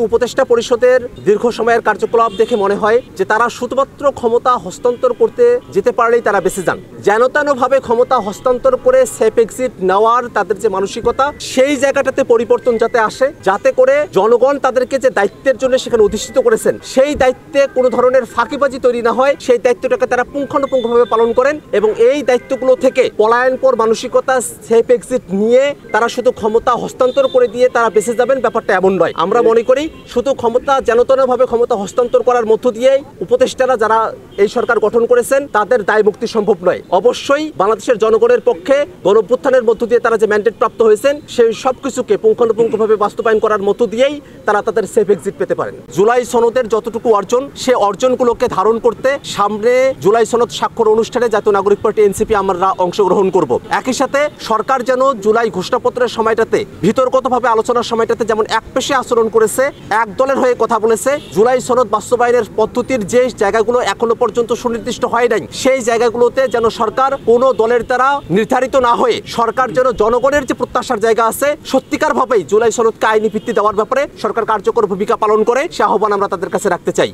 উপদেষ্টা পরিষদের দীর্ঘ সময়ের কার্যকলাপ দেখে মনে হয় যে তারা শুধুমাত্র ক্ষমতা হস্তান্তর করতে যেতে পারলেই তারা বেঁচে যান। যেনতেনভাবে ক্ষমতা হস্তান্তর করে সেফ এক্সিট নেওয়ার তাদের যে মানসিকতা, সেই জায়গাটাতে পরিবর্তন যাতে আসে, যাতে করে জনগণ তাদেরকে যে দায়িত্বের জন্য সেখানে অধিষ্ঠিত করেছেন সেই দায়িত্বে কোনো ধরনের ফাঁকিবাজি তৈরি না হয়, সেই দায়িত্বটাকে তারা পুঙ্খানুপুঙ্খভাবে পালন করেন এবং এই দায়িত্বগুলো থেকে পলায়নপর মানসিকতা, সেফ এক্সিট নিয়ে তারা শুধু ক্ষমতা হস্তান্তর করে দিয়ে তারা বেঁচে যাবেন, ব্যাপারটা এমন নয়। আমরা মনে করি শুধু ক্ষমতা যেনতেনভাবে ক্ষমতা হস্তান্তর করার মধ্য দিয়ে উপদেষ্টারা যারা এই সরকার গঠন করেছেন তাদের দায় মুক্তি সম্ভব নয়। অবশ্যই বাংলাদেশের জনগণের পক্ষে গণঅভ্যুত্থানের মধ্য দিয়ে তারা যে ম্যান্ডেট প্রাপ্ত হয়েছেন সেই সব কিছুকে পুঙ্খানুপুঙ্খভাবে বাস্তবায়ন করার মধ্য দিয়েই তারা তাদের সেফ এক্সিট পেতে পারেন। জুলাই সনদের যতটুকু অর্জন, সে অর্জনগুলোকে ধারণ করতে সামনে জুলাই সনদ স্বাক্ষর অনুষ্ঠানে জাতীয় নাগরিক পার্টি এনসিপি আমরা অংশগ্রহণ করব। একই সাথে সরকার যেন জুলাই ঘোষণাপত্রের সময়টাতে বিতর্কতভাবে আলোচনার সময়টাতে যেমন একপেশে আচরণ করেছে, এক দলের হয়ে কথা বলেছে, জুলাই সনদ বাস্তবায়নের পদ্ধতির যে জায়গাগুলো এখনো পর্যন্ত সুনির্দিষ্ট হয় নাই সেই জায়গাগুলোতে যেন সরকার কোনো দলের দ্বারা নির্ধারিত না হয়ে সরকার যেন জনগণের যে প্রত্যাশার জায়গা আছে সত্যিকারভাবেই জুলাই সনদকে আইনি ভিত্তি দেওয়ার ব্যাপারে সরকার কার্যকর ভূমিকা পালন করে, সে আহ্বান আমরা তাদের কাছে রাখতে চাই।